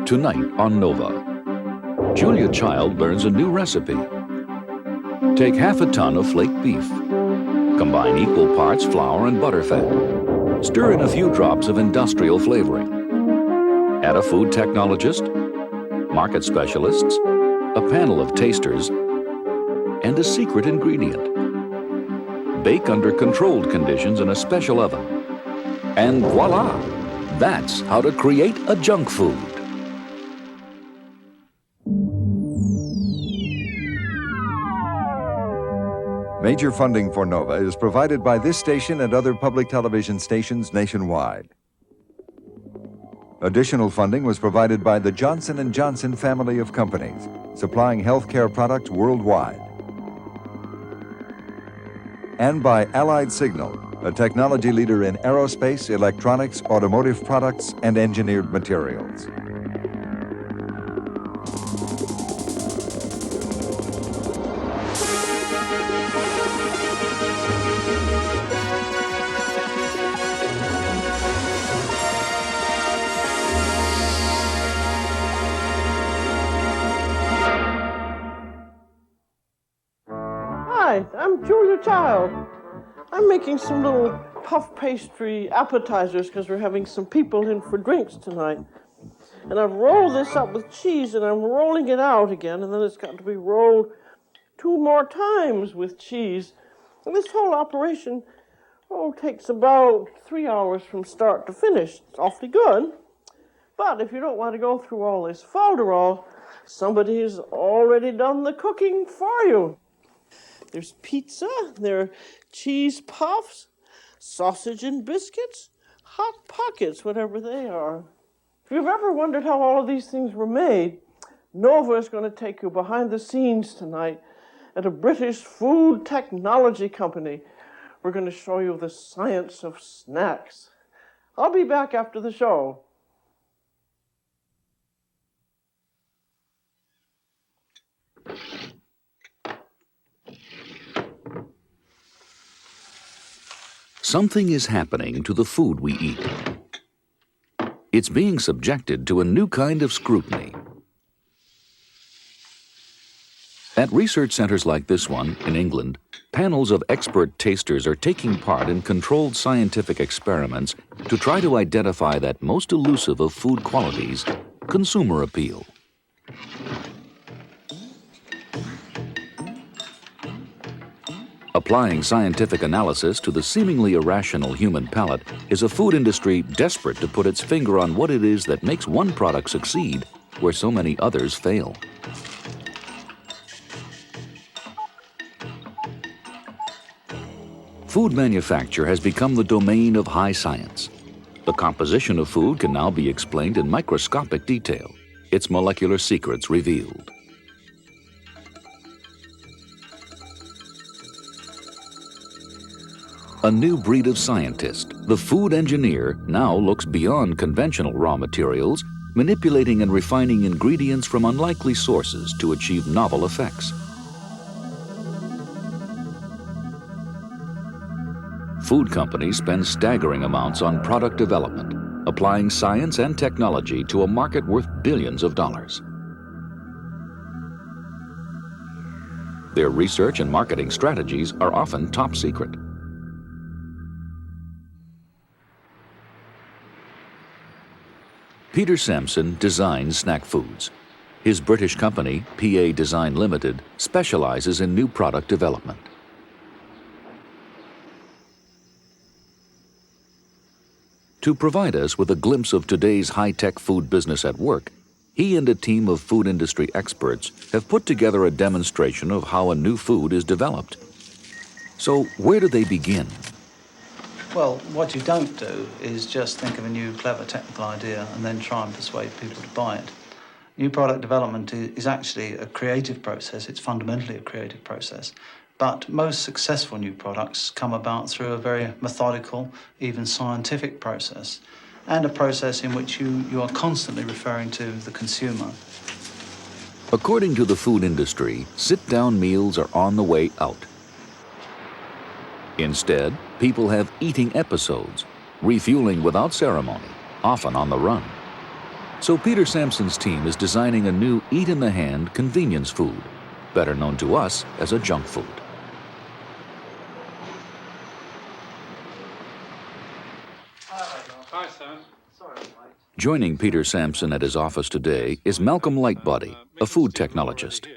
Tonight on Nova, Julia Child learns a new recipe. Take half a ton of flaked beef. Combine equal parts flour and butterfat. Stir in a few drops of industrial flavoring. Add a food technologist, market specialists, a panel of tasters, and a secret ingredient. Bake under controlled conditions in a special oven. And voila! That's how to create a junk food. Major funding for Nova is provided by this station and other public television stations nationwide. Additional funding was provided by the Johnson & Johnson family of companies, supplying healthcare products worldwide. And by Allied Signal, a technology leader in aerospace, electronics, automotive products, and engineered materials. Hi, I'm Julia Child. I'm making some little puff pastry appetizers because we're having some people in for drinks tonight. And I've rolled this up with cheese and I'm rolling it out again, and then it's got to be rolled 2 more times with cheese. And this whole operation takes about 3 hours from start to finish. It's awfully good. But if you don't want to go through all this folderol, somebody's already done the cooking for you. There's pizza, there are cheese puffs, sausage and biscuits, hot pockets, whatever they are. If you've ever wondered how all of these things were made, Nova is going to take you behind the scenes tonight at a British food technology company. We're going to show you the science of snacks. I'll be back after the show. Something is happening to the food we eat. It's being subjected to a new kind of scrutiny. At research centers like this one in England, panels of expert tasters are taking part in controlled scientific experiments to try to identify that most elusive of food qualities, consumer appeal. Applying scientific analysis to the seemingly irrational human palate is a food industry desperate to put its finger on what it is that makes one product succeed where so many others fail. Food manufacture has become the domain of high science. The composition of food can now be explained in microscopic detail, its molecular secrets revealed. A new breed of scientist, the food engineer, now looks beyond conventional raw materials, manipulating and refining ingredients from unlikely sources to achieve novel effects. Food companies spend staggering amounts on product development, applying science and technology to a market worth billions of dollars. Their research and marketing strategies are often top secret. Peter Sampson designs snack foods. His British company, PA Design Limited, specializes in new product development. To provide us with a glimpse of today's high-tech food business at work, he and a team of food industry experts have put together a demonstration of how a new food is developed. So where do they begin? Well, what you don't do is just think of a new clever technical idea and then try and persuade people to buy it. New product development is actually a creative process. It's fundamentally a creative process. But most successful new products come about through a very methodical, even scientific process, and a process in which you are constantly referring to the consumer. According to the food industry, sit-down meals are on the way out. Instead, people have eating episodes, refueling without ceremony, often on the run. So Peter Sampson's team is designing a new eat-in-the-hand convenience food, better known to us as a junk food. Hi, Sam. Joining Peter Sampson at his office today is Malcolm Lightbody, a food technologist.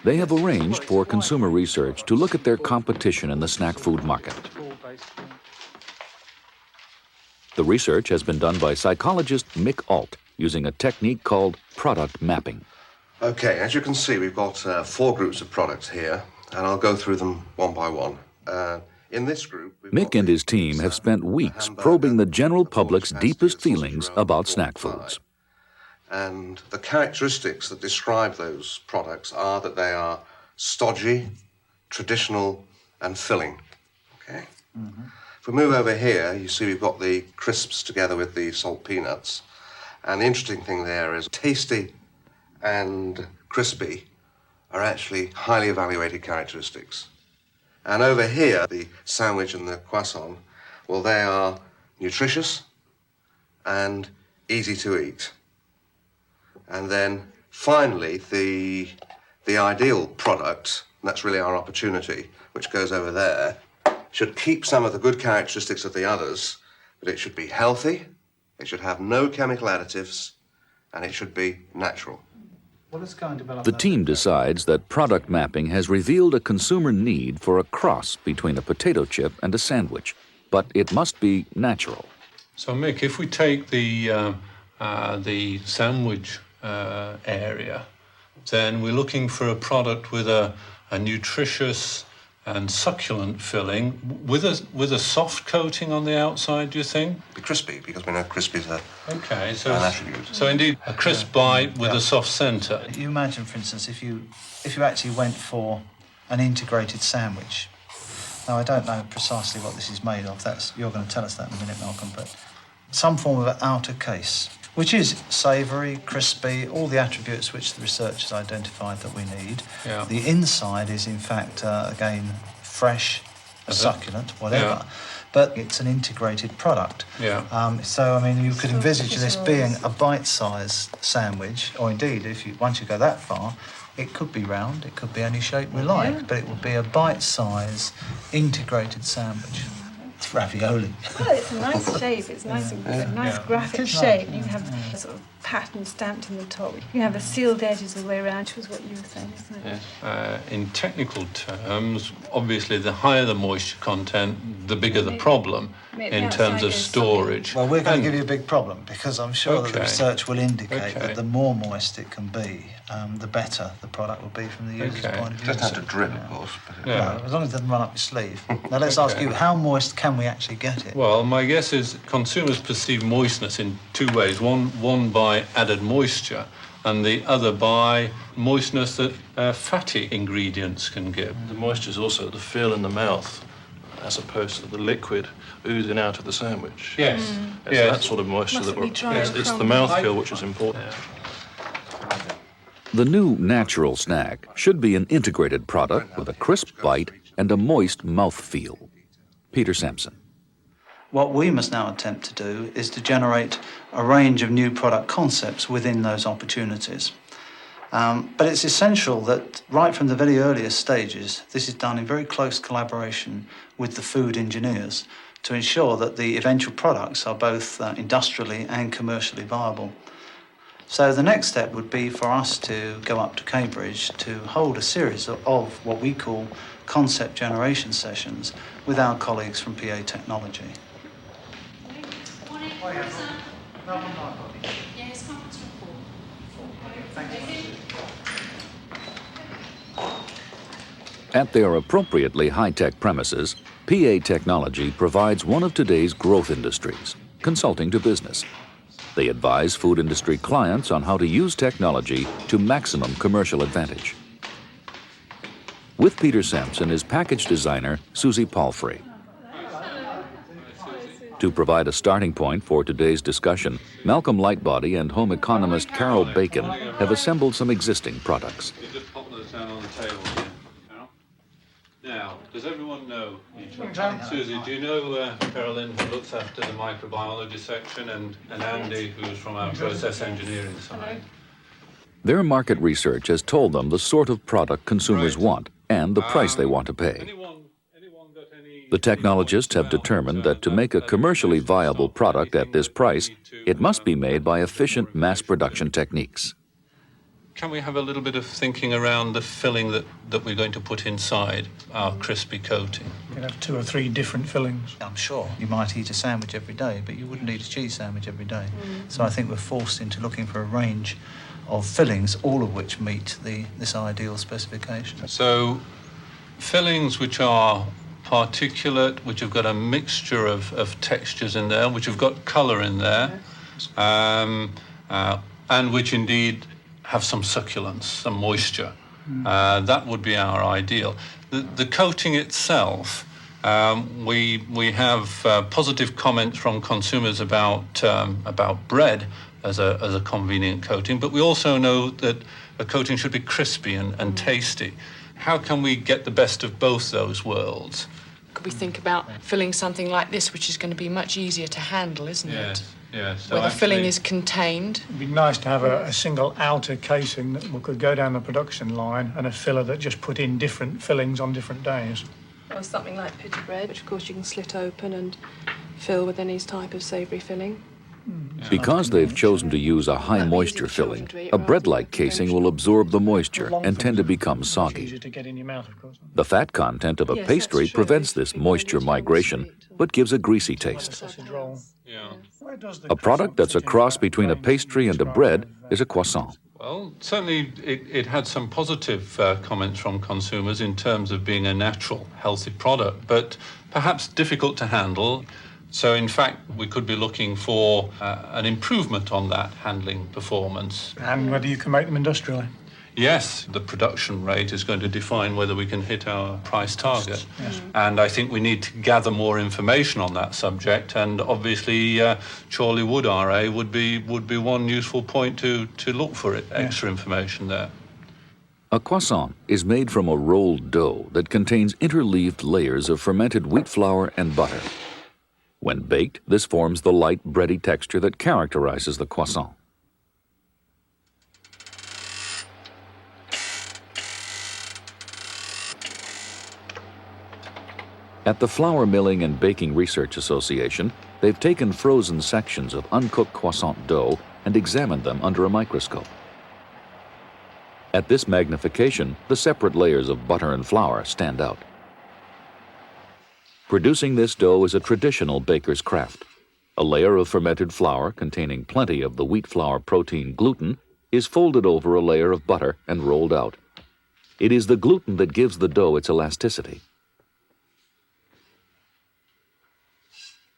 They have arranged for consumer research to look at their competition in the snack food market. The research has been done by psychologist Mick Alt using a technique called product mapping. Okay, as you can see, we've got 4 groups of products here, and I'll go through them one by one. In this group, Mick and his team have spent weeks probing the general public's deepest feelings about snack foods. And the characteristics that describe those products are that they are stodgy, traditional, and filling. Okay? If we move over here, you see we've got the crisps together with the salt peanuts. And the interesting thing there is tasty and crispy are actually highly evaluated characteristics. And over here, the sandwich and the croissant, well, they are nutritious and easy to eat. And then finally, the ideal product, and that's really our opportunity, which goes over there, should keep some of the good characteristics of the others, but it should be healthy, it should have no chemical additives, and it should be natural. The team decides that product mapping has revealed a consumer need for a cross between a potato chip and a sandwich, but it must be natural. So, Mick, if we take the sandwich area, then we're looking for a product with a nutritious and succulent filling with a soft coating on the outside, do you think? Be crispy, because we know crispy is an attribute. So indeed, a crisp bite with a soft centre. You imagine, for instance, if you actually went for an integrated sandwich. Now, I don't know precisely what this is made of. You're going to tell us that in a minute, Malcolm, but some form of an outer case, which is savoury, crispy, all the attributes which the researchers identified that we need. Yeah. The inside is, in fact, again, fresh, succulent, whatever. Yeah. But it's an integrated product. Yeah. So, I mean, you could envisage this being a bite-sized sandwich, or indeed, once you go that far, it could be round, it could be any shape we like, but it would be a bite-sized, integrated sandwich. It's ravioli. Well, it's a nice shape. It's nice and a nice graphic shape. You can have a sort of pattern stamped in the top. You can have a sealed edges all the way around, which was what you were saying, isn't it? Yes. In technical terms, obviously, the higher the moisture content, the bigger the problem in terms of storage. Well, we're going to give you a big problem, because I'm sure that the research will indicate that the more moist it can be, the better the product will be from the user's point of view. It doesn't have to drip, of course. But No, as long as it doesn't run up your sleeve. Now, let's ask you, how moist can we actually get it? Well, my guess is consumers perceive moistness in 2 ways. One by added moisture, and the other by moistness that fatty ingredients can give. The moisture is also the feel in the mouth, as opposed to the liquid oozing out of the sandwich. Yes. It's that sort of moisture that it's the mouthfeel which is important. The new natural snack should be an integrated product with a crisp bite and a moist mouthfeel. Peter Sampson. What we must now attempt to do is to generate a range of new product concepts within those opportunities. But it's essential that right from the very earliest stages, this is done in very close collaboration with the food engineers to ensure that the eventual products are both industrially and commercially viable. So the next step would be for us to go up to Cambridge to hold a series of what we call concept generation sessions with our colleagues from PA Technology. At their appropriately high-tech premises, PA Technology provides one of today's growth industries, consulting to business. They advise food industry clients on how to use technology to maximum commercial advantage. With Peter Sampson is package designer Susie Palfrey. To provide a starting point for today's discussion, Malcolm Lightbody and home economist Carol Bacon have assembled some existing products. Now, does everyone know each other? Susie, do you know Carolyn, who looks after the microbiology section, and Andy, who's from our process engineering side? Their market research has told them the sort of product consumers want and the price they want to pay. The technologists have determined that to make a commercially viable product at this price, it must be made by efficient mass production techniques. Can we have a little bit of thinking around the filling that we're going to put inside our crispy coating? You could have 2 or 3 different fillings. I'm sure you might eat a sandwich every day, but you wouldn't eat a cheese sandwich every day. So I think we're forced into looking for a range of fillings, all of which meet this ideal specification. So fillings which are particulate, which have got a mixture of textures in there, which have got colour in there, and which indeed have some succulence, some moisture. That would be our ideal. The coating itself, we have positive comments from consumers about bread as a convenient coating, but we also know that a coating should be crispy and tasty. How can we get the best of both those worlds? Could we think about filling something like this, which is going to be much easier to handle, isn't it? Yes. So where the filling is contained. It'd be nice to have a single outer casing that could go down the production line, and a filler that just put in different fillings on different days. Or something like pita bread, which of course you can slit open and fill with any type of savoury filling. Because they've chosen to use a high moisture filling, a bread-like casing will absorb the moisture and tend to become soggy. The fat content of a pastry prevents this moisture migration, but gives a greasy taste. A product that's a cross between a pastry and a bread is a croissant. Well, certainly it had some positive comments from consumers in terms of being a natural, healthy product, but perhaps difficult to handle. So, in fact, we could be looking for an improvement on that handling performance. And whether you can make them industrially. Yes, the production rate is going to define whether we can hit our price target. Yes. And I think we need to gather more information on that subject. And obviously, Chorley Wood RA would be one useful point to look for extra information there. A croissant is made from a rolled dough that contains interleaved layers of fermented wheat flour and butter. When baked, this forms the light, bready texture that characterizes the croissant. At the Flour Milling and Baking Research Association, they've taken frozen sections of uncooked croissant dough and examined them under a microscope. At this magnification, the separate layers of butter and flour stand out. Producing this dough is a traditional baker's craft. A layer of fermented flour containing plenty of the wheat flour protein gluten is folded over a layer of butter and rolled out. It is the gluten that gives the dough its elasticity.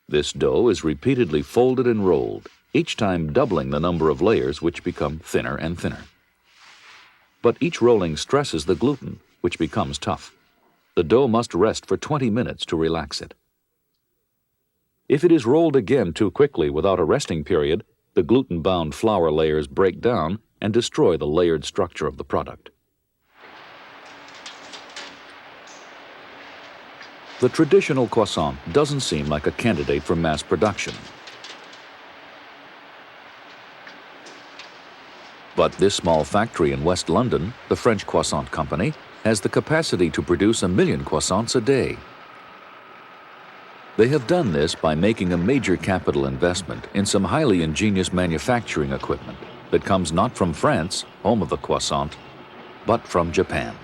This dough is repeatedly folded and rolled, each time doubling the number of layers, which become thinner and thinner. But each rolling stresses the gluten, which becomes tough. The dough must rest for 20 minutes to relax it. If it is rolled again too quickly without a resting period, the gluten-bound flour layers break down and destroy the layered structure of the product. The traditional croissant doesn't seem like a candidate for mass production. But this small factory in West London, the French Croissant Company, has the capacity to produce 1 million croissants a day. They have done this by making a major capital investment in some highly ingenious manufacturing equipment that comes not from France, home of the croissant, but from Japan.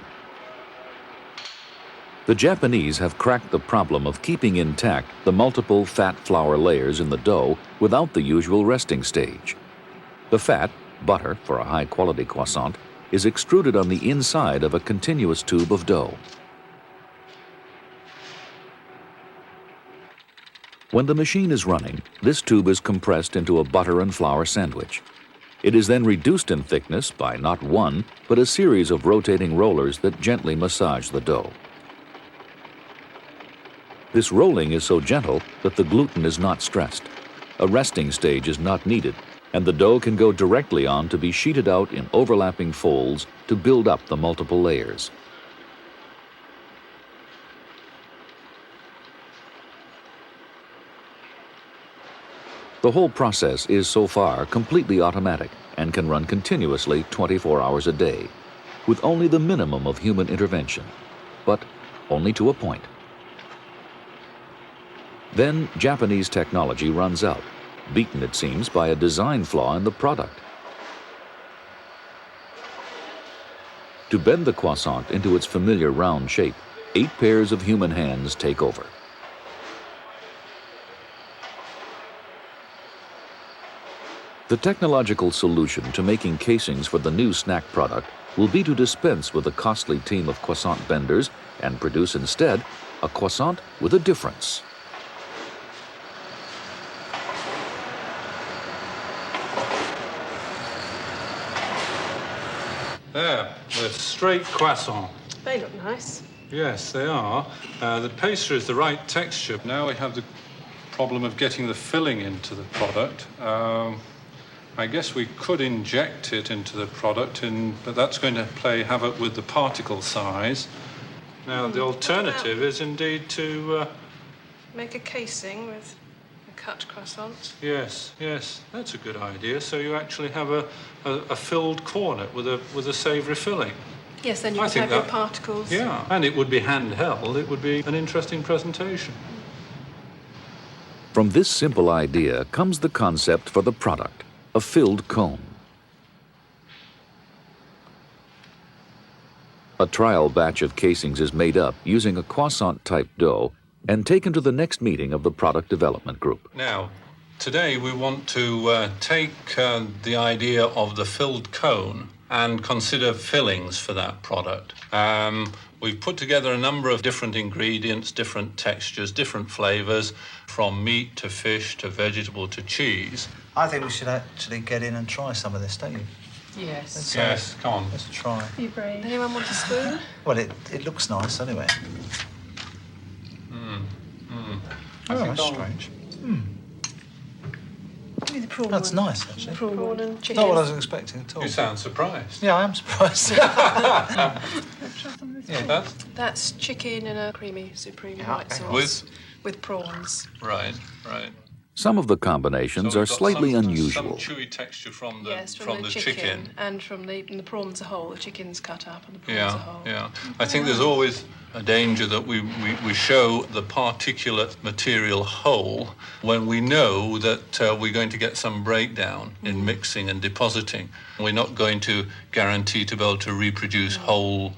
The Japanese have cracked the problem of keeping intact the multiple fat flour layers in the dough without the usual resting stage. The fat, butter for a high-quality croissant, is extruded on the inside of a continuous tube of dough. When the machine is running, this tube is compressed into a butter and flour sandwich. It is then reduced in thickness by not one, but a series of rotating rollers that gently massage the dough. This rolling is so gentle that the gluten is not stressed. A resting stage is not needed, and the dough can go directly on to be sheeted out in overlapping folds to build up the multiple layers. The whole process is so far completely automatic and can run continuously 24 hours a day, with only the minimum of human intervention, but only to a point. Then Japanese technology runs out, beaten it seems by a design flaw in the product. To bend the croissant into its familiar round shape, 8 pairs of human hands take over. The technological solution to making casings for the new snack product will be to dispense with a costly team of croissant benders and produce instead a croissant with a difference. There, the straight croissant. They look nice. Yes, they are. The pastry is the right texture. Now we have the problem of getting the filling into the product. I guess we could inject it into the product, but that's going to play havoc with the particle size. Now, the alternative is indeed to... Make a casing with a cut croissant. Yes, that's a good idea. So you actually have a filled cornet with a savoury filling. Yes, then you can have your particles. Yeah, and it would be handheld. It would be an interesting presentation. From this simple idea comes the concept for the product, a filled cone. A trial batch of casings is made up using a croissant-type dough and taken to the next meeting of the product development group. Now, today we want to take the idea of the filled cone and consider fillings for that product. We've put together a number of different ingredients, different textures, different flavors, from meat to fish to vegetable to cheese. I think we should actually get in and try some of this, don't you? Yes. Yes, come on. Let's try. Be brave. Anyone want a spoon? Well, it looks nice anyway. Oh, that's strange. The prawn That's one. nice, actually. Prawn and chicken. Not what I was expecting at all. You sound surprised. Yeah, I am surprised. Yeah, That's chicken in a creamy supreme Yeah, white okay. sauce with prawns. right. Some of the combinations So are we've got slightly some unusual. chewy texture from the Yes, from the chicken. and from the prawns a whole. The chicken's cut up and the prawns a whole. Yeah. I think there's always a danger that we show the particulate material whole when we know that we're going to get some breakdown in mixing and depositing. We're not going to guarantee to be able to reproduce whole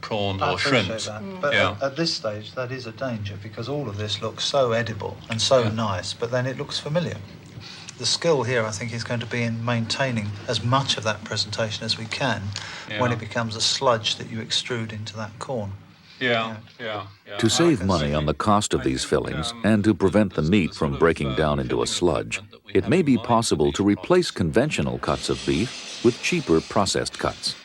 prawns I or appreciate shrimps. that. But at this stage, that is a danger because all of this looks so edible and so nice, but then it looks familiar. The skill here, I think, is going to be in maintaining as much of that presentation as we can when it becomes a sludge that you extrude into that corn. Yeah. To save money on the cost of these fillings and to prevent the meat from breaking down into a sludge, it may be possible to replace conventional cuts of beef with cheaper processed cuts.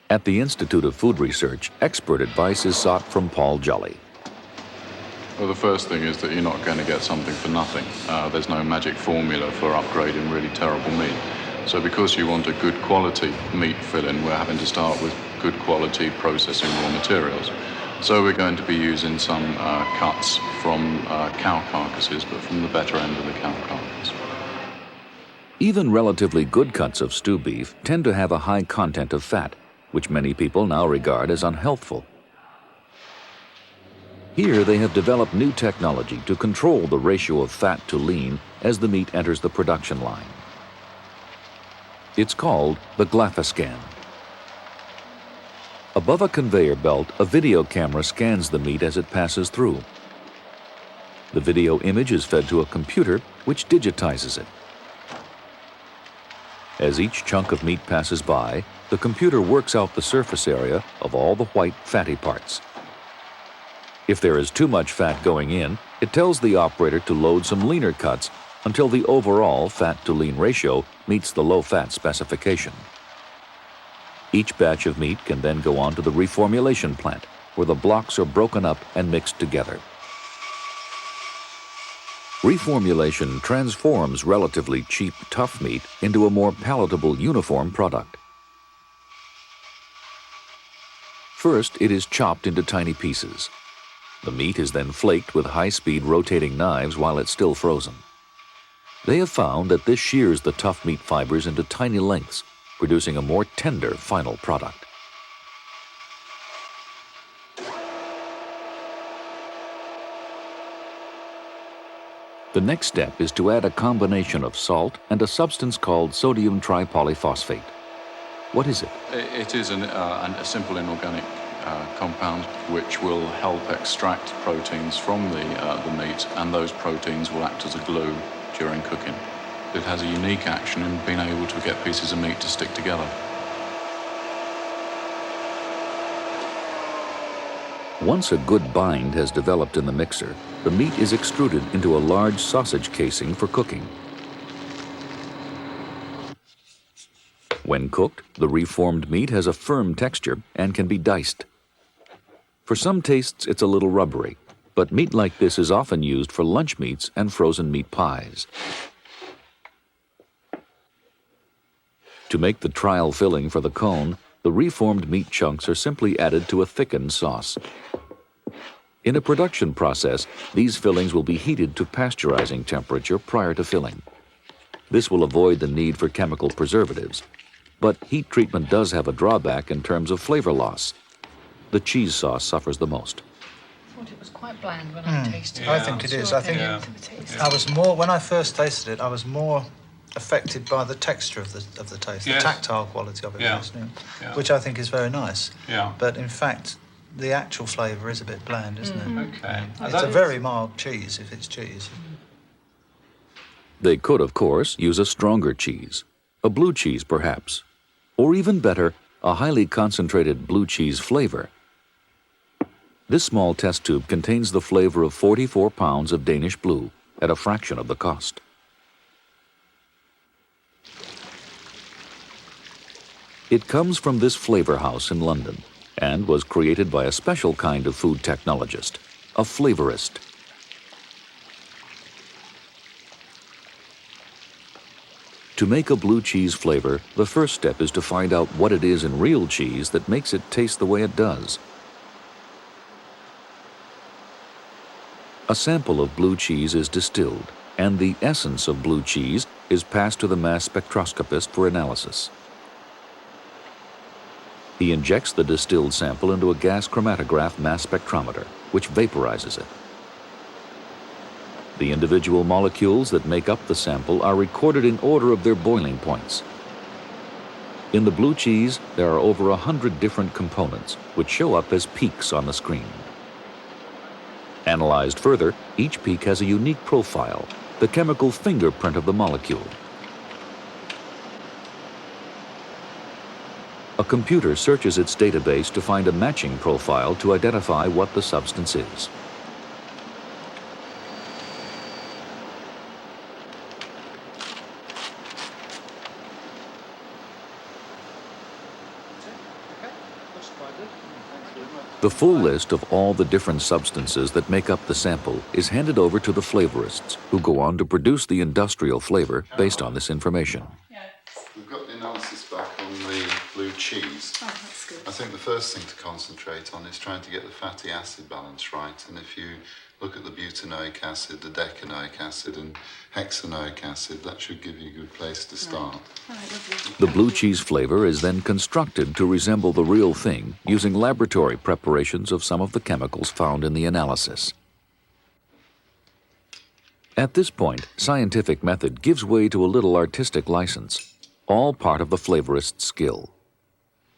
At the Institute of Food Research, expert advice is sought from Paul Jolly. Well, the first thing is that you're not going to get something for nothing. There's no magic formula for upgrading really terrible meat. So because you want a good quality meat filling, we're having to start with good quality processing raw materials. So we're going to be using some cuts from cow carcasses, but from the better end of the cow carcass. Even relatively good cuts of stew beef tend to have a high content of fat, which many people now regard as unhealthful. Here they have developed new technology to control the ratio of fat to lean as the meat enters the production line. It's called the Glyphoscan. Above a conveyor belt, a video camera scans the meat as it passes through. The video image is fed to a computer, which digitizes it. As each chunk of meat passes by, the computer works out the surface area of all the white, fatty parts. If there is too much fat going in, it tells the operator to load some leaner cuts until the overall fat-to-lean ratio meets the low-fat specification. Each batch of meat can then go on to the reformulation plant, where the blocks are broken up and mixed together. Reformulation transforms relatively cheap, tough meat into a more palatable, uniform product. First, it is chopped into tiny pieces. The meat is then flaked with high-speed rotating knives while it's still frozen. They have found that this shears the tough meat fibers into tiny lengths, producing a more tender final product. The next step is to add a combination of salt and a substance called sodium tripolyphosphate. What is it? It is a simple inorganic compound which will help extract proteins from the meat, and those proteins will act as a glue during cooking. It has a unique action in being able to get pieces of meat to stick together. Once a good bind has developed in the mixer, the meat is extruded into a large sausage casing for cooking. When cooked, the reformed meat has a firm texture and can be diced. For some tastes, it's a little rubbery, but meat like this is often used for lunch meats and frozen meat pies. To make the trial filling for the cone, the reformed meat chunks are simply added to a thickened sauce. In a production process, these fillings will be heated to pasteurizing temperature prior to filling. This will avoid the need for chemical preservatives, but heat treatment does have a drawback in terms of flavor loss. The cheese sauce suffers the most. I thought it was quite bland when I tasted it. I think it is. I think I was more, when I first tasted it, I was more affected by the texture of the taste, the tactile quality of it, which I think is very nice. Yeah. But in fact, the actual flavour is a bit bland, isn't it? Okay. It's a very mild cheese, if it's cheese. They could, of course, use a stronger cheese, a blue cheese perhaps, or even better, a highly concentrated blue cheese flavor. This small test tube contains the flavor of 44 pounds of Danish blue at a fraction of the cost. It comes from this flavor house in London and was created by a special kind of food technologist, a flavorist. To make a blue cheese flavor, the first step is to find out what it is in real cheese that makes it taste the way it does. A sample of blue cheese is distilled, and the essence of blue cheese is passed to the mass spectroscopist for analysis. He injects the distilled sample into a gas chromatograph mass spectrometer, which vaporizes it. The individual molecules that make up the sample are recorded in order of their boiling points. In the blue cheese, there are over 100 different components, which show up as peaks on the screen. Analyzed further, each peak has a unique profile, the chemical fingerprint of the molecule. A computer searches its database to find a matching profile to identify what the substance is. The full list of all the different substances that make up the sample is handed over to the flavorists, who go on to produce the industrial flavor based on this information. We've got the analysis back on the blue cheese. Oh, that's good. I think the first thing to concentrate on is trying to get the fatty acid balance right. And if you look at the butanoic acid, the decanoic acid and hexanoic acid, that should give you a good place to start. The blue cheese flavor is then constructed to resemble the real thing using laboratory preparations of some of the chemicals found in the analysis. At this point, scientific method gives way to a little artistic license, all part of the flavorist's skill.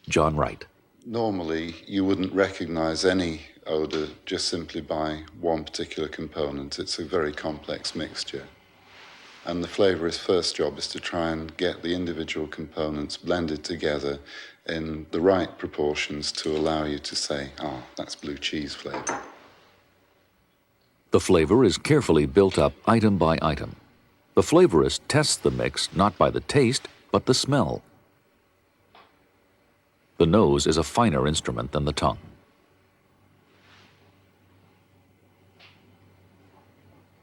John Wright. Normally, you wouldn't recognize any odor just simply by one particular component. It's a very complex mixture. And the flavorist's first job is to try and get the individual components blended together in the right proportions to allow you to say, oh, that's blue cheese flavor. The flavor is carefully built up item by item. The flavorist tests the mix not by the taste, but the smell. The nose is a finer instrument than the tongue.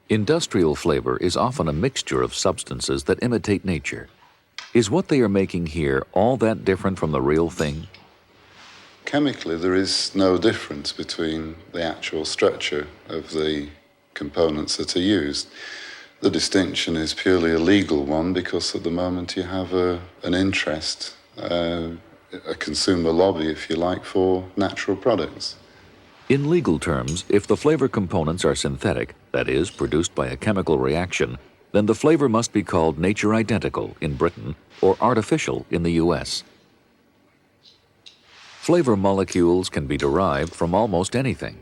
Industrial flavor is often a mixture of substances that imitate nature. Is what they are making here all that different from the real thing? Chemically, there is no difference between the actual structure of the components that are used. The distinction is purely a legal one because at the moment you have an interest, a consumer lobby, if you like, for natural products. In legal terms, if the flavor components are synthetic, that is, produced by a chemical reaction, then the flavor must be called nature identical in Britain or artificial in the US. Flavor molecules can be derived from almost anything.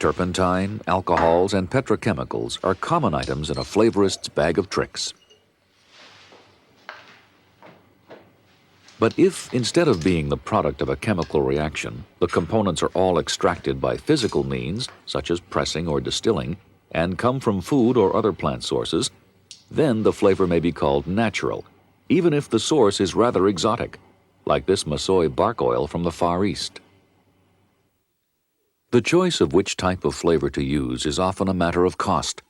Turpentine, alcohols, and petrochemicals are common items in a flavorist's bag of tricks. But if, instead of being the product of a chemical reaction, the components are all extracted by physical means, such as pressing or distilling, and come from food or other plant sources, then the flavor may be called natural, even if the source is rather exotic, like this Masoi bark oil from the Far East. The choice of which type of flavor to use is often a matter of cost.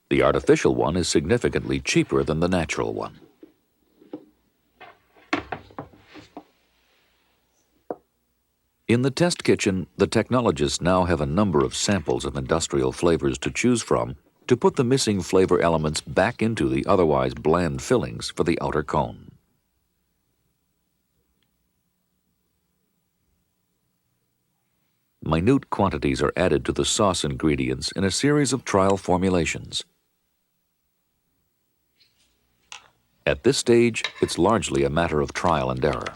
The artificial one is significantly cheaper than the natural one. In the test kitchen, the technologists now have a number of samples of industrial flavors to choose from to put the missing flavor elements back into the otherwise bland fillings for the outer cone. Minute quantities are added to the sauce ingredients in a series of trial formulations. At this stage, it's largely a matter of trial and error.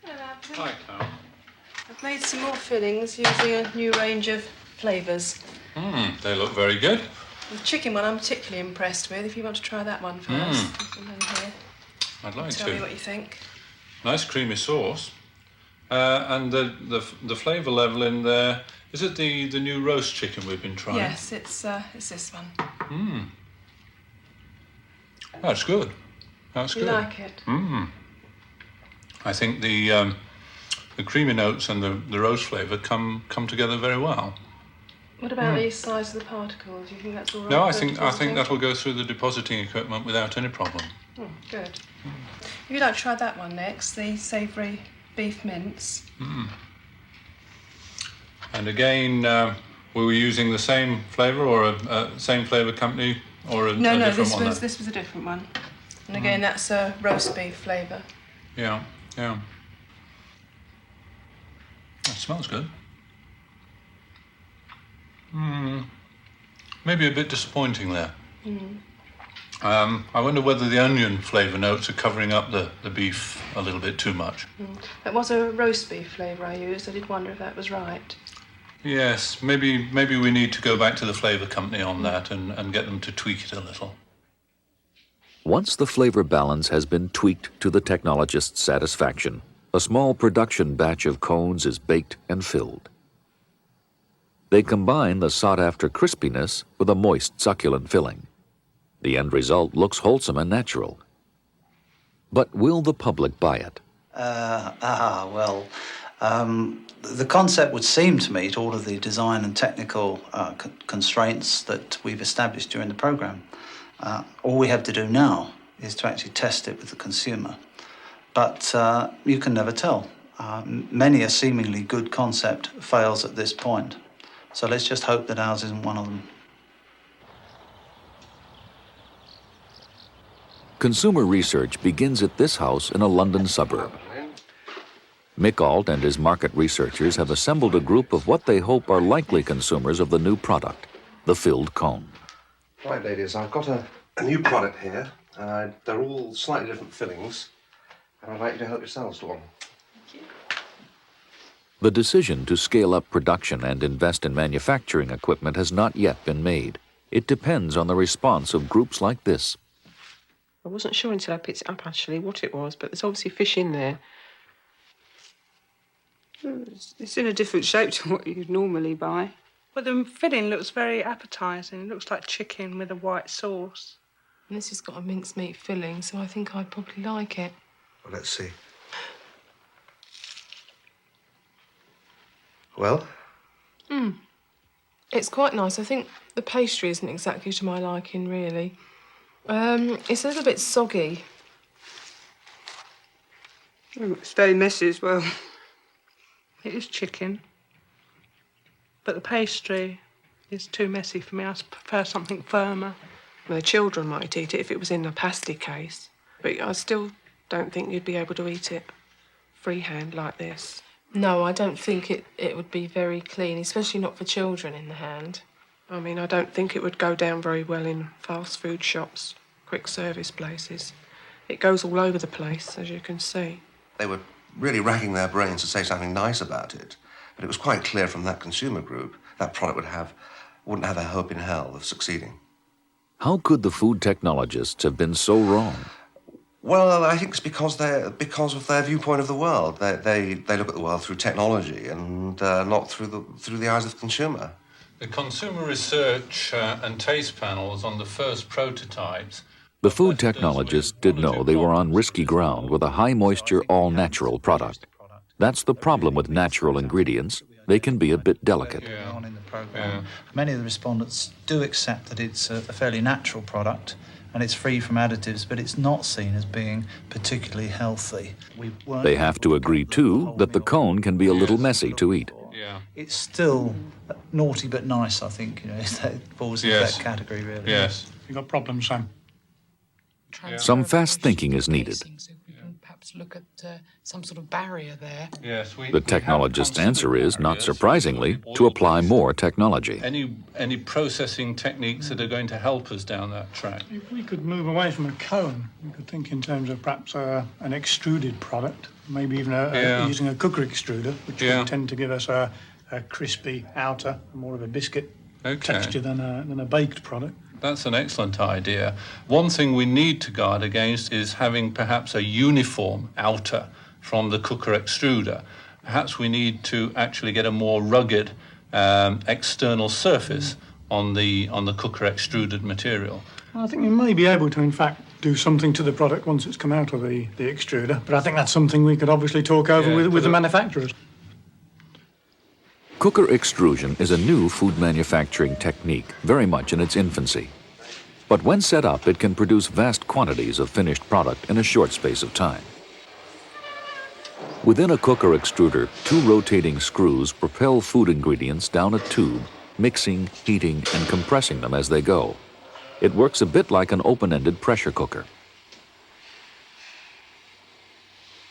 Hi, Carl. I've made some more fillings using a new range of flavours. They look very good. The chicken one I'm particularly impressed with. If you want to try that one first. And then here. I'd like to. Tell me what you think. Nice creamy sauce. And the flavour level in there, is it the new roast chicken we've been trying? Yes, it's this one. That's good. That's good. You like it? I think the creamy notes and the roast flavour come together very well. What about the size of the particles? Do you think that's all right? No, I think that'll go through the depositing equipment without any problem. Good. If you'd like to try that one next, the savoury beef mince. And again, we were using the same flavour or a same flavour company or a No, different one? this was a different one. And again, that's a roast beef flavour. Yeah. That smells good. Maybe a bit disappointing there. I wonder whether the onion flavour notes are covering up the beef a little bit too much. It was a roast beef flavour I used. I did wonder if that was right. Yes, maybe we need to go back to the flavour company on that and get them to tweak it a little. Once the flavor balance has been tweaked to the technologist's satisfaction, a small production batch of cones is baked and filled. They combine the sought-after crispiness with a moist, succulent filling. The end result looks wholesome and natural. But will the public buy it? The concept would seem to meet all of the design and technical constraints that we've established during the programme. All we have to do now is to actually test it with the consumer. But you can never tell. Many a seemingly good concept fails at this point. So let's just hope that ours isn't one of them. Consumer research begins at this house in a London suburb. Mick Alt and his market researchers have assembled a group of what they hope are likely consumers of the new product, the filled cone. Right, ladies, I've got a new product here. They're all slightly different fillings, and I'd like you to help yourselves to one. Thank you. The decision to scale up production and invest in manufacturing equipment has not yet been made. It depends on the response of groups like this. I wasn't sure until I picked it up, actually, what it was, but there's obviously fish in there. It's in a different shape to what you'd normally buy. But the filling looks very appetising. It looks like chicken with a white sauce. And this has got a mincemeat filling, so I think I'd probably like it. Well, let's see. Well? It's quite nice. I think the pastry isn't exactly to my liking, really. It's a little bit soggy. It's very messy as well. It is chicken, but the pastry is too messy for me. I prefer something firmer. The children might eat it if it was in a pasty case, but I still don't think you'd be able to eat it freehand like this. No, I don't think it would be very clean, especially not for children in the hand. I mean, I don't think it would go down very well in fast food shops, quick service places. It goes all over the place, as you can see. They were really racking their brains to say something nice about it, but it was quite clear from that consumer group that product wouldn't have a hope in hell of succeeding. How could the food technologists have been so wrong? Well, I think it's because of their viewpoint of the world. They look at the world through technology and not through the eyes of the consumer. The consumer research and taste panels on the first prototypes. The food technologists did know they were on risky ground with a high-moisture, all-natural product. That's the problem with natural ingredients. They can be a bit delicate. On in the programme, many of the respondents do accept that it's a fairly natural product and it's free from additives, but it's not seen as being particularly healthy. They have to agree, too, that the cone can be a little messy to eat. It's still naughty but nice, I think. You know, it falls into that category, really. Yes. You've got problems, Sam. Some fast thinking is needed. Perhaps look at some sort of barrier there. Yes, The technologist's answer is, not surprisingly, to apply more technology. Any processing techniques that are going to help us down that track? If we could move away from a cone, we could think in terms of perhaps an extruded product, maybe even using a cooker extruder, which would tend to give us a crispy outer, more of a biscuit texture than a baked product. That's an excellent idea. One thing we need to guard against is having perhaps a uniform outer from the cooker extruder. Perhaps we need to actually get a more rugged external surface on the cooker extruded material. Well, I think you may be able to, in fact, do something to the product once it's come out of the extruder, but I think that's something we could obviously talk over with the manufacturers. Cooker extrusion is a new food manufacturing technique, very much in its infancy. But when set up, it can produce vast quantities of finished product in a short space of time. Within a cooker extruder, 2 rotating screws propel food ingredients down a tube, mixing, heating, and compressing them as they go. It works a bit like an open-ended pressure cooker.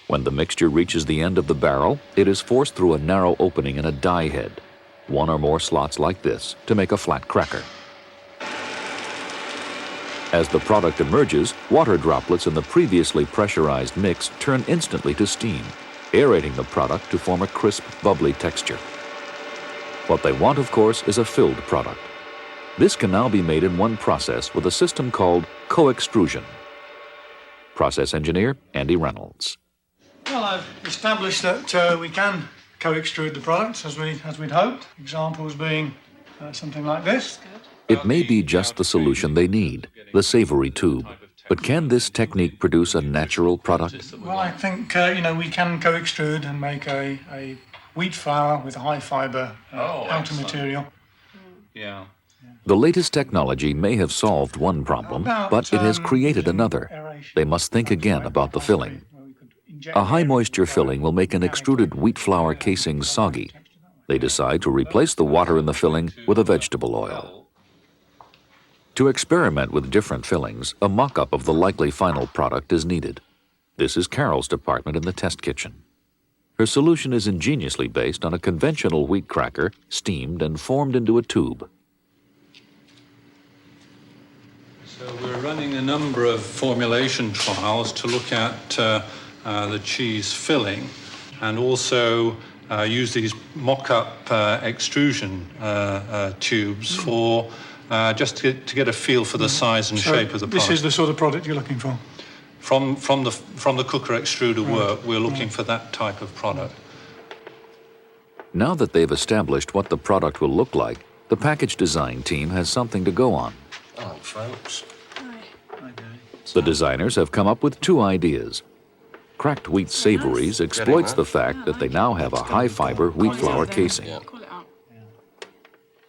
When the mixture reaches the end of the barrel, it is forced through a narrow opening in a die head, 1 or more slots like this, to make a flat cracker. As the product emerges, water droplets in the previously pressurized mix turn instantly to steam, aerating the product to form a crisp, bubbly texture. What they want, of course, is a filled product. This can now be made in one process with a system called co-extrusion. Process engineer, Andy Reynolds. Well, I've established that we can co-extrude the products as we'd hoped. Examples being something like this. It may be just the solution they need, the savory tube. But can this technique produce a natural product? Well, I think, we can co-extrude and make a wheat flour with a high fibre outer material. Yeah. The latest technology may have solved one problem, but it has created another. They must think again about the filling. A high-moisture filling will make an extruded wheat flour casing soggy. They decide to replace the water in the filling with a vegetable oil. To experiment with different fillings, a mock-up of the likely final product is needed. This is Carol's department in the test kitchen. Her solution is ingeniously based on a conventional wheat cracker, steamed and formed into a tube. So we're running a number of formulation trials to look at the cheese filling and also use these mock-up extrusion tubes for just to get a feel for the size and shape of the product. This is the sort of product you're looking for? From the cooker extruder work, we're looking for that type of product. Now that they've established what the product will look like, the package design team has something to go on. Hello, folks. The designers have come up with 2 ideas. Cracked wheat savories exploits the fact that they now have a high-fiber wheat flour casing.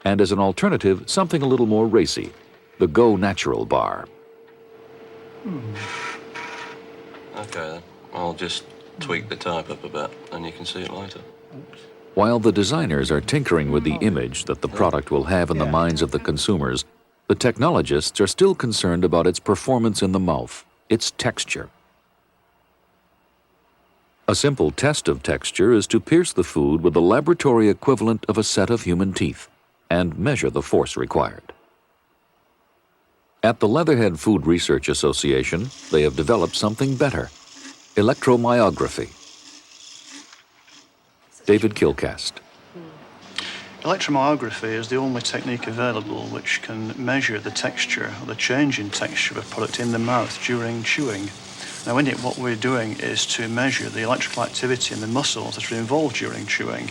And as an alternative, something a little more racy, the Go Natural bar. Okay then, I'll just tweak the type up a bit and you can see it later. While the designers are tinkering with the image that the product will have in the minds of the consumers, the technologists are still concerned about its performance in the mouth, its texture. A simple test of texture is to pierce the food with the laboratory equivalent of a set of human teeth and measure the force required. At the Leatherhead Food Research Association, they have developed something better: electromyography. David Kilcast. Electromyography is the only technique available which can measure the texture or the change in texture of a product in the mouth during chewing. Now in it what we're doing is to measure the electrical activity in the muscles that are involved during chewing.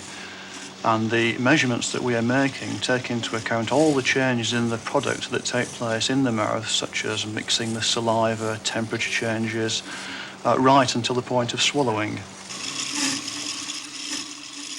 And the measurements that we are making take into account all the changes in the product that take place in the mouth, such as mixing the saliva, temperature changes, right until the point of swallowing.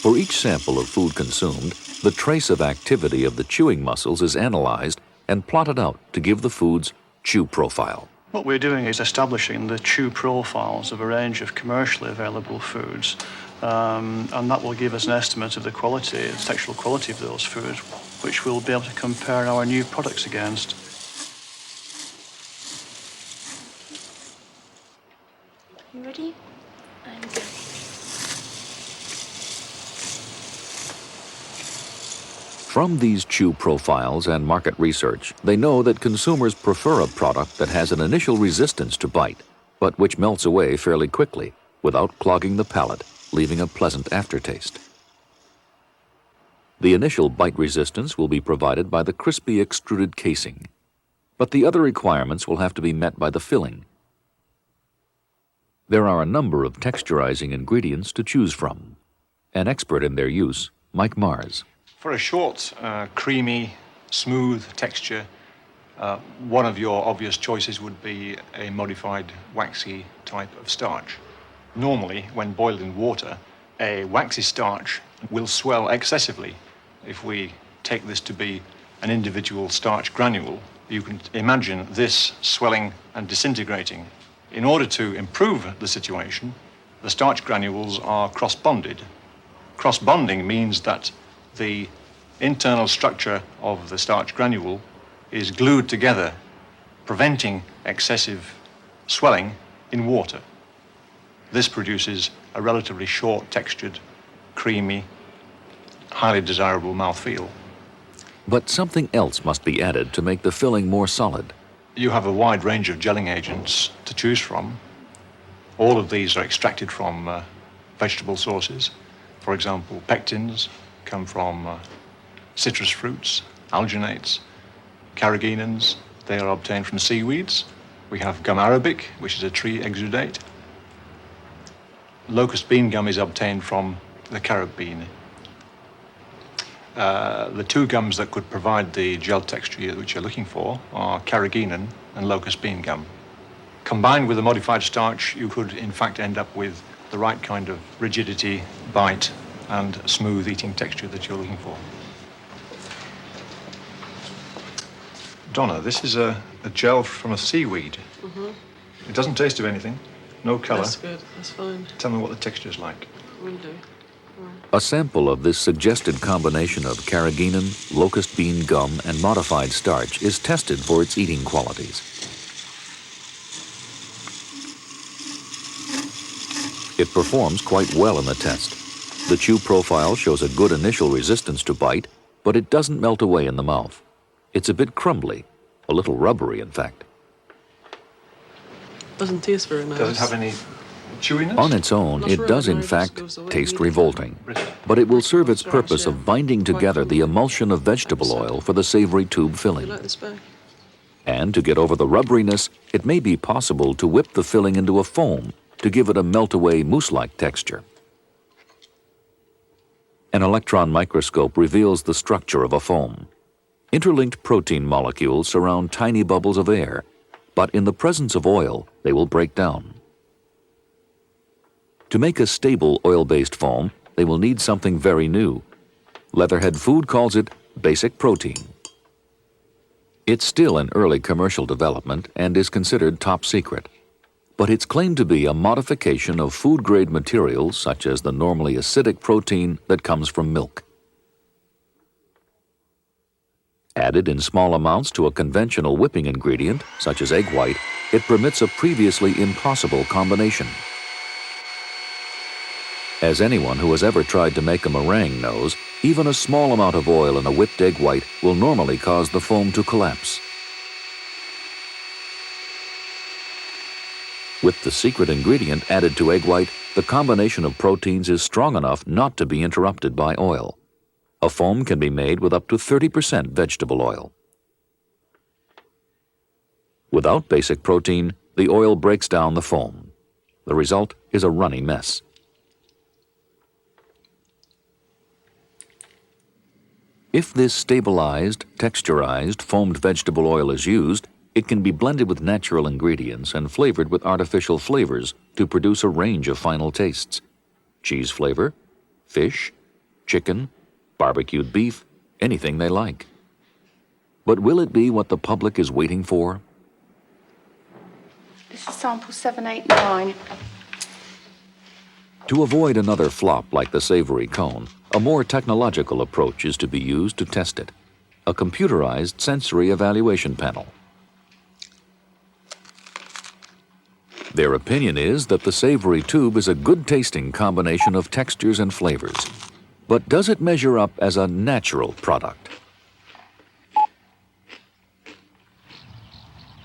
For each sample of food consumed, the trace of activity of the chewing muscles is analyzed and plotted out to give the food's chew profile. What we're doing is establishing the chew profiles of a range of commercially available foods, and that will give us an estimate of the quality, the textural quality of those foods, which we'll be able to compare our new products against. You ready? I'm ready. From these chew profiles and market research, they know that consumers prefer a product that has an initial resistance to bite, but which melts away fairly quickly without clogging the palate, leaving a pleasant aftertaste. The initial bite resistance will be provided by the crispy extruded casing, but the other requirements will have to be met by the filling. There are a number of texturizing ingredients to choose from. An expert in their use, Mike Mars. For a short, creamy, smooth texture, one of your obvious choices would be a modified waxy type of starch. Normally, when boiled in water, a waxy starch will swell excessively. If we take this to be an individual starch granule, you can imagine this swelling and disintegrating. In order to improve the situation, the starch granules are cross-bonded. Cross-bonding means that the internal structure of the starch granule is glued together, preventing excessive swelling in water. This produces a relatively short textured, creamy, highly desirable mouthfeel. But something else must be added to make the filling more solid. You have a wide range of gelling agents to choose from. All of these are extracted from vegetable sources. For example, pectins come from citrus fruits, alginates, carrageenans. They are obtained from seaweeds. We have gum arabic, which is a tree exudate. Locust bean gum is obtained from the carob bean. The two gums that could provide the gel texture which you're looking for are carrageenan and locust bean gum. Combined with a modified starch, you could in fact end up with the right kind of rigidity, bite, and smooth eating texture that you're looking for. Donna, this is a gel from a seaweed. It doesn't taste of anything, no colour. That's good, that's fine. Tell me what the texture's like. Will do. A sample of this suggested combination of carrageenan, locust bean gum, and modified starch is tested for its eating qualities. It performs quite well in the test. The chew profile shows a good initial resistance to bite, but it doesn't melt away in the mouth. It's a bit crumbly, a little rubbery, in fact. Doesn't taste very nice. Does it have any chewiness? On its own, it does in fact taste revolting, but it will serve its purpose of binding together the emulsion of vegetable oil for the savory tube filling. And to get over the rubberiness, it may be possible to whip the filling into a foam to give it a melt-away mousse-like texture. An electron microscope reveals the structure of a foam. Interlinked protein molecules surround tiny bubbles of air, but in the presence of oil, they will break down. To make a stable oil-based foam, they will need something very new. Leatherhead Food calls it basic protein. It's still in early commercial development and is considered top secret. But it's claimed to be a modification of food-grade materials such as the normally acidic protein that comes from milk. Added in small amounts to a conventional whipping ingredient, such as egg white, it permits a previously impossible combination. As anyone who has ever tried to make a meringue knows, even a small amount of oil in a whipped egg white will normally cause the foam to collapse. With the secret ingredient added to egg white, the combination of proteins is strong enough not to be interrupted by oil. A foam can be made with up to 30% vegetable oil. Without basic protein, the oil breaks down the foam. The result is a runny mess. If this stabilized, texturized, foamed vegetable oil is used, it can be blended with natural ingredients and flavored with artificial flavors to produce a range of final tastes. Cheese flavor, fish, chicken, barbecued beef, anything they like. But will it be what the public is waiting for? This is sample 789. To avoid another flop like the savory cone, a more technological approach is to be used to test it. A computerized sensory evaluation panel. Their opinion is that the savory tube is a good-tasting combination of textures and flavors. But does it measure up as a natural product?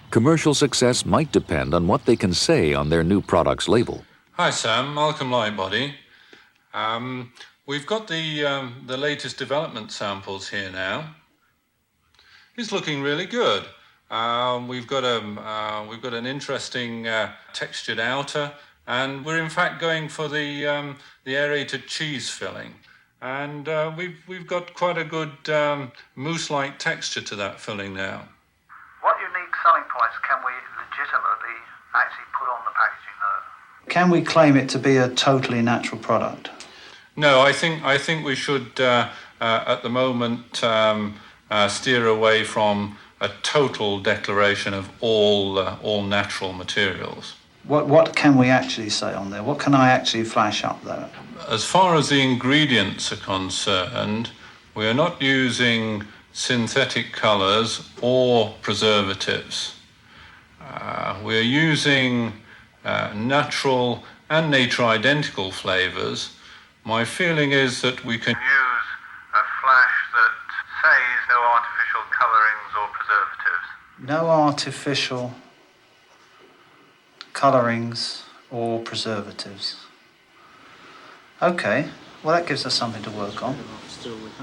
Commercial success might depend on what they can say on their new product's label. Hi Sam, Malcolm Lightbody. We've got the latest development samples here now. It's looking really good. We've got an interesting textured outer, and we're in fact going for the aerated cheese filling. And we've got quite a good mousse-like texture to that filling now. What unique selling points can we legitimately actually put on the packaging though? Can we claim it to be a totally natural product? No, I think we should at the moment steer away from a total declaration of all natural materials. What can we actually say on there? What can I actually flash up there? As far as the ingredients are concerned, we are not using synthetic colours or preservatives. We're using natural and nature-identical flavours. My feeling is that we can use a flash that says no artificial colourings or preservatives. No artificial colourings or preservatives. Okay, well that gives us something to work on.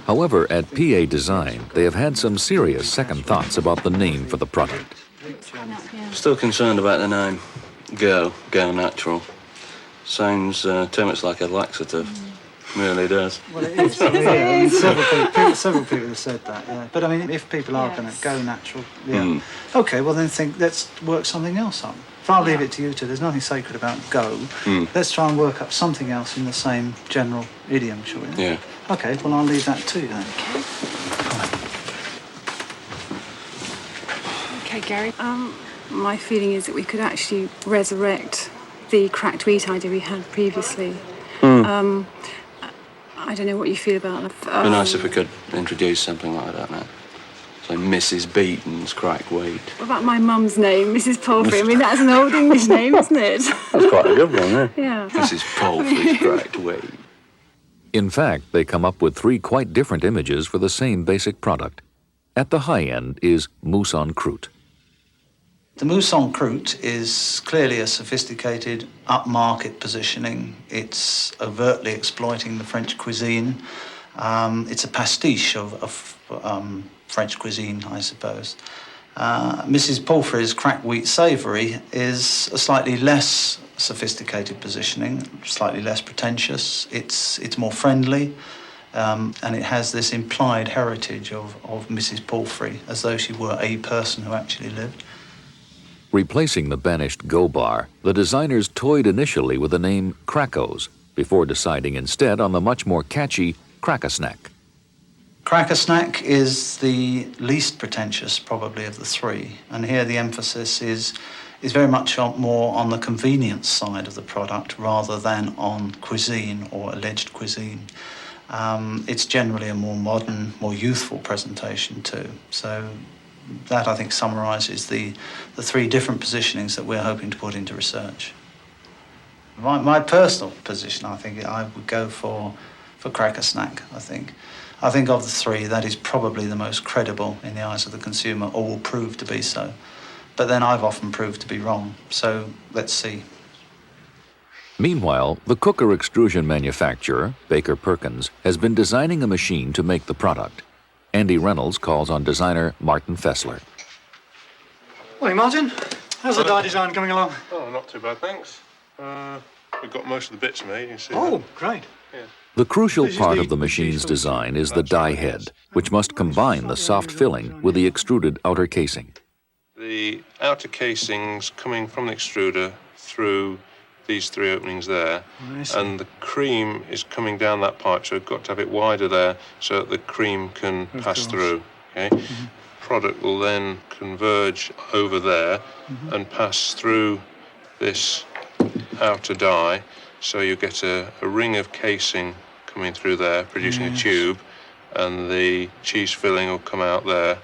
However, at PA Design, they have had some serious second thoughts about the name for the product. Still concerned about the name. Go Natural. Sounds too much like a laxative. Really does. Well, it is. Several people have said that, yeah. But I mean, if people are going to go natural, yeah. Okay, well then let's work something else on. If I'll leave it to you two, there's nothing sacred about go. Let's try and work up something else in the same general idiom, shall we? Yeah. Okay, well I'll leave that to you then. Okay, Gary. My feeling is that we could actually resurrect the cracked wheat idea we had previously. I don't know what you feel about that. It'd be nice if we could introduce something like that now. So Mrs. Beaton's cracked wheat. What about my mum's name, Mrs. Palfrey? I mean, that's an old English name, isn't it? That's quite a good one, eh? Yeah. Mrs. Palfrey's cracked wheat. In fact, they come up with three quite different images for the same basic product. At the high end is mousse en croûte. The mousse en croûte is clearly a sophisticated, upmarket positioning. It's overtly exploiting the French cuisine. It's a pastiche of French cuisine, I suppose. Mrs. Palfrey's cracked wheat savoury is a slightly less sophisticated positioning, slightly less pretentious. It's more friendly, and it has this implied heritage of Mrs. Palfrey, as though she were a person who actually lived. Replacing the banished Go bar, the designers toyed initially with the name Crackos, before deciding instead on the much more catchy Crack-a-Snack. Cracker Snack is the least pretentious, probably, of the three. And here the emphasis is very much more on the convenience side of the product rather than on cuisine or alleged cuisine. It's generally a more modern, more youthful presentation too. So that, I think, summarises the three different positionings that we're hoping to put into research. My personal position, I think, I would go for Cracker Snack, I think. I think of the three, that is probably the most credible in the eyes of the consumer, or will prove to be so. But then I've often proved to be wrong, so let's see. Meanwhile, the cooker extrusion manufacturer, Baker Perkins, has been designing a machine to make the product. Andy Reynolds calls on designer Martin Fessler. Morning, Martin. How's the die design coming along? Oh, not too bad, thanks. We've got most of the bits made, you can see. Oh, great. Yeah. The crucial part of the machine's design is the die head, which must combine the soft filling with the extruded outer casing. The outer casing's coming from the extruder through these three openings there, and the cream is coming down that pipe, so we've got to have it wider there so that the cream can pass through. Okay? Product will then converge over there and pass through this outer die, so you get a ring of casing coming through there, producing a tube, and the cheese filling will come out there.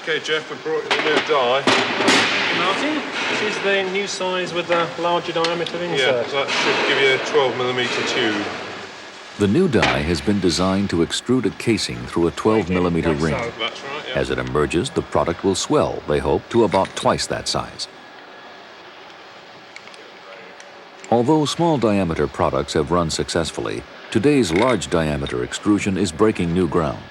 Okay, Jeff, we brought you the new die. Martin, this is the new size with the larger diameter insert. Yeah, that should give you a 12mm tube. The new die has been designed to extrude a casing through a 12mm ring. That's right, yeah. As it emerges, the product will swell, they hope, to about twice that size. Although small diameter products have run successfully, today's large diameter extrusion is breaking new ground.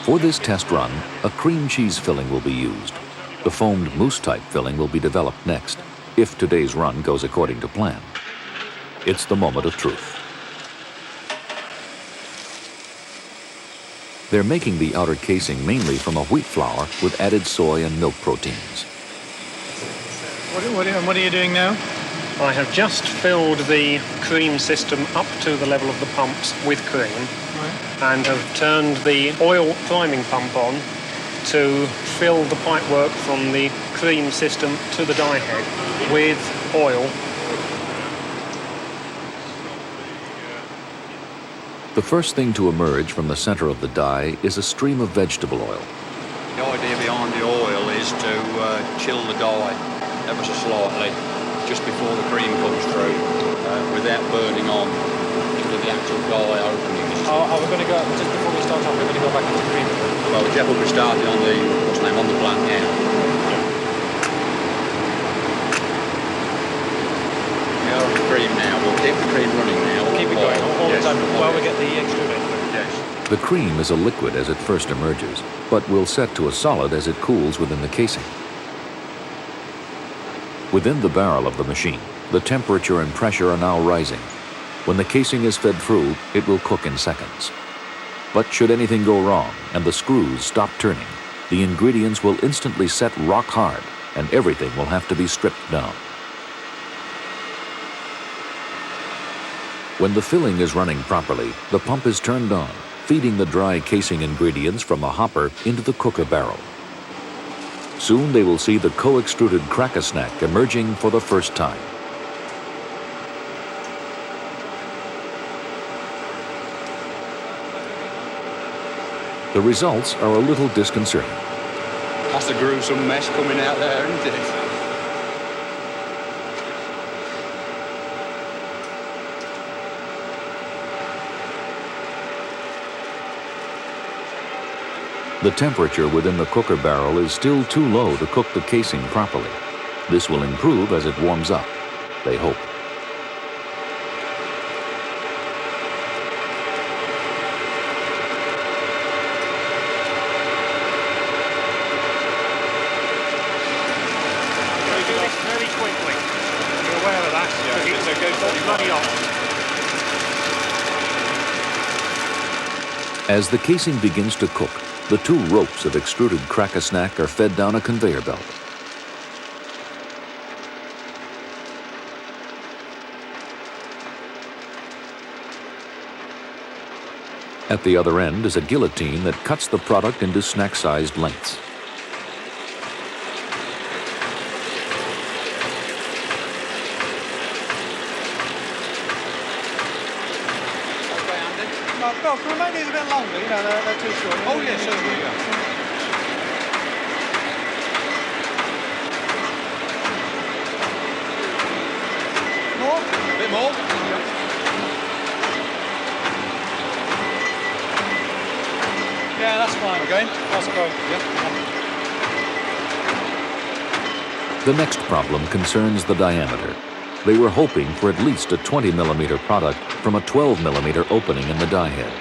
For this test run, a cream cheese filling will be used. The foamed mousse-type filling will be developed next, if today's run goes according to plan. It's the moment of truth. They're making the outer casing mainly from a wheat flour with added soy and milk proteins. What are you doing now? I have just filled the cream system up to the level of the pumps with cream, and have turned the oil priming pump on to fill the pipework from the cream system to the die head with oil. The first thing to emerge from the center of the die is a stream of vegetable oil. The idea behind the oil is to chill the die ever so slightly just before the cream comes through without burning on into the actual die opening. Are we going to go, just before we start off, we're going to go back into cream? Well, Jeff will be starting on the, on the plant now. We are on the cream now. We'll keep the cream running now. We'll keep it going all the time while we get the extruder. Yes. The cream is a liquid as it first emerges, but will set to a solid as it cools within the casing. Within the barrel of the machine, the temperature and pressure are now rising. When the casing is fed through, it will cook in seconds. But should anything go wrong and the screws stop turning, the ingredients will instantly set rock hard and everything will have to be stripped down. When the filling is running properly, the pump is turned on, feeding the dry casing ingredients from a hopper into the cooker barrel. Soon they will see the co-extruded Cracker Snack emerging for the first time. The results are a little disconcerting. That's a gruesome mess coming out there, isn't it? The temperature within the cooker barrel is still too low to cook the casing properly. This will improve as it warms up, they hope. Very quickly. You're aware of that? Yeah, it goes bloody hot. As the casing begins to cook, the two ropes of extruded Cracker Snack are fed down a conveyor belt. At the other end is a guillotine that cuts the product into snack-sized lengths. No, can we make these a bit longer? You know, they're too short. Oh, yes, certainly, yeah. More? A bit more? Yeah, that's fine. Okay. That's good. The next problem concerns the diameter. They were hoping for at least a 20mm product from a 12mm opening in the die head.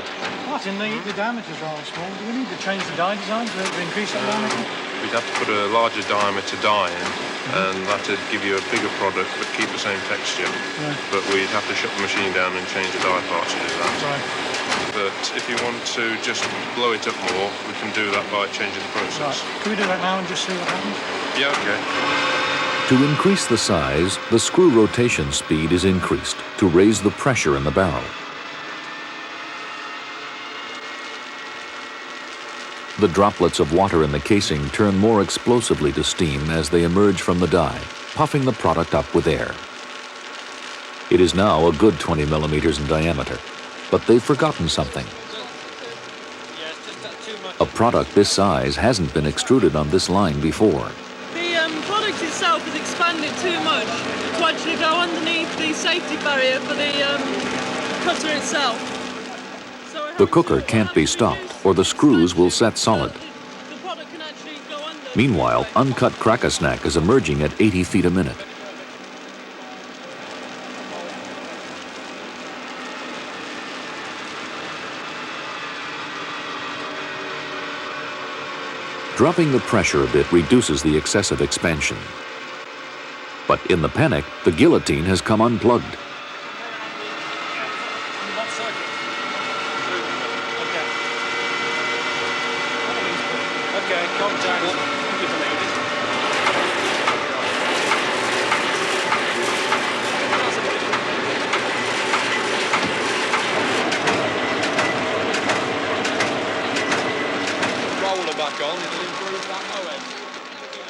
Martin, the diameters are small. Do we need to change the die design to increase the diameter? We'd have to put a larger diameter die in, and that would give you a bigger product but keep the same texture. Right. But we'd have to shut the machine down and change the die parts to do that. Right. But if you want to just blow it up more, we can do that by changing the process. Right. Can we do that now and just see what happens? Yeah, okay. To increase the size, the screw rotation speed is increased to raise the pressure in the barrel. The droplets of water in the casing turn more explosively to steam as they emerge from the die, puffing the product up with air. It is now a good 20mm in diameter, but they've forgotten something. A product this size hasn't been extruded on this line before. The product itself is expanded too much to actually go underneath the safety barrier for the cutter itself. The cooker can't be stopped or the screws will set solid. Meanwhile, uncut crack-a-snack is emerging at 80 feet a minute. Dropping the pressure a bit reduces the excessive expansion. But in the panic, the guillotine has come unplugged. Okay, contact.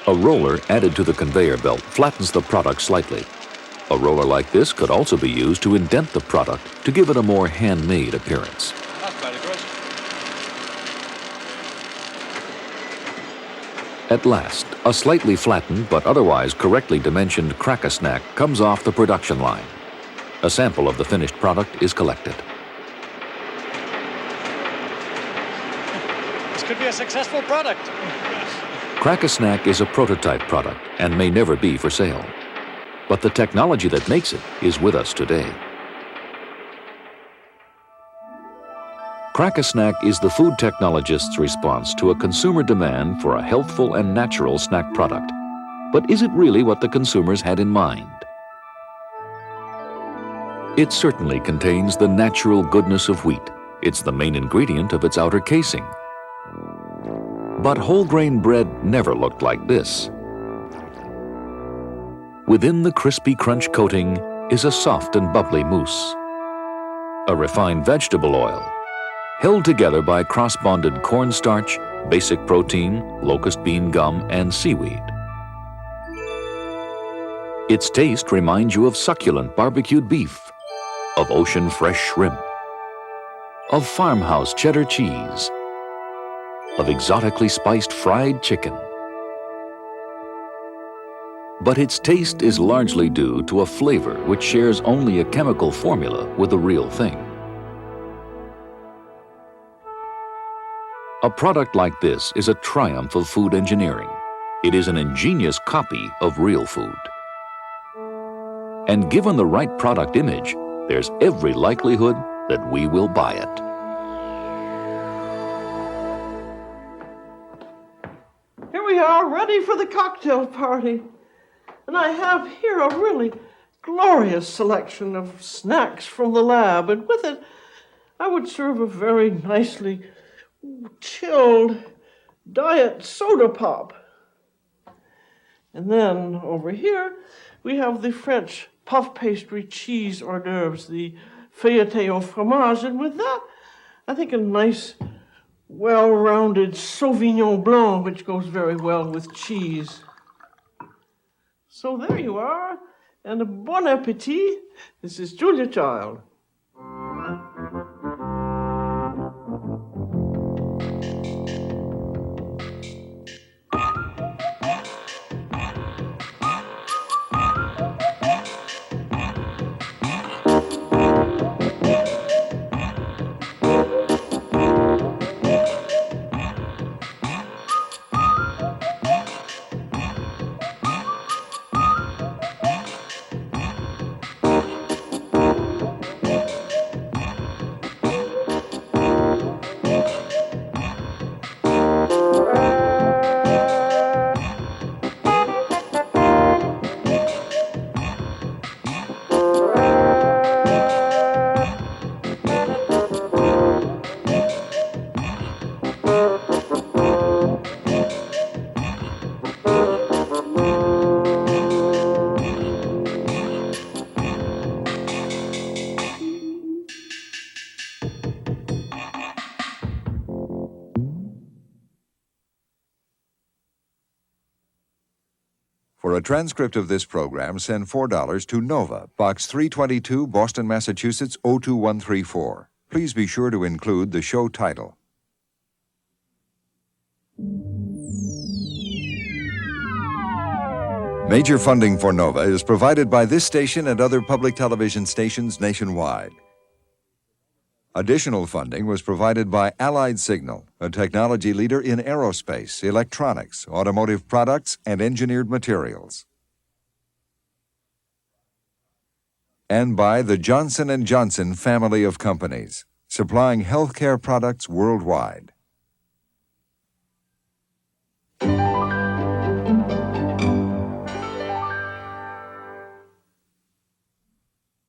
A roller added to the conveyor belt flattens the product slightly. A roller like this could also be used to indent the product to give it a more handmade appearance. That's better, good. At last, a slightly flattened but otherwise correctly dimensioned crack-a-snack comes off the production line. A sample of the finished product is collected. This could be a successful product. Crack-a-snack is a prototype product and may never be for sale. But the technology that makes it is with us today. Crack-a-snack is the food technologist's response to a consumer demand for a healthful and natural snack product. But is it really what the consumers had in mind? It certainly contains the natural goodness of wheat. It's the main ingredient of its outer casing. But whole grain bread never looked like this. Within the crispy crunch coating is a soft and bubbly mousse. A refined vegetable oil, held together by cross-bonded cornstarch, basic protein, locust bean gum, and seaweed. Its taste reminds you of succulent barbecued beef, of ocean fresh shrimp, of farmhouse cheddar cheese, of exotically spiced fried chicken. But its taste is largely due to a flavor which shares only a chemical formula with the real thing. A product like this is a triumph of food engineering. It is an ingenious copy of real food. And given the right product image, there's every likelihood that we will buy it. Here we are, ready for the cocktail party. And I have here a really glorious selection of snacks from the lab. And with it, I would serve a very nicely chilled diet soda pop. And then over here, we have the French puff pastry cheese hors d'oeuvres, the feuilleté au fromage. And with that, I think a nice, well-rounded Sauvignon Blanc, which goes very well with cheese. So there you are, and a bon appetit. This is Julia Child. For a transcript of this program, send $4 to Nova, Box 322, Boston, Massachusetts, 02134. Please be sure to include the show title. Major funding for Nova is provided by this station and other public television stations nationwide. Additional funding was provided by Allied Signal, a technology leader in aerospace, electronics, automotive products, and engineered materials. And by the Johnson & Johnson family of companies, supplying healthcare products worldwide.